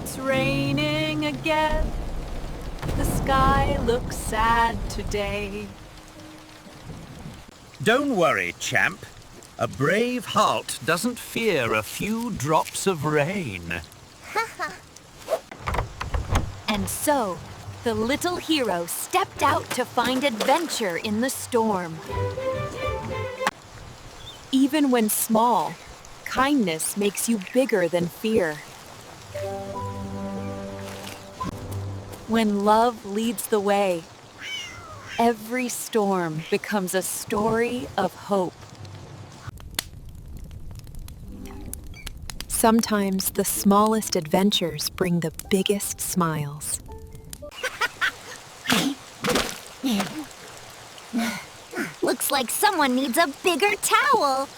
It's raining again. The sky looks sad today. Don't worry, champ. A brave heart doesn't fear a few drops of rain. And so, the little hero stepped out to find adventure in the storm. Even when small, kindness makes you bigger than fear. When love leads the way, every storm becomes a story of hope. Sometimes the smallest adventures bring the biggest smiles. Looks like someone needs a bigger towel.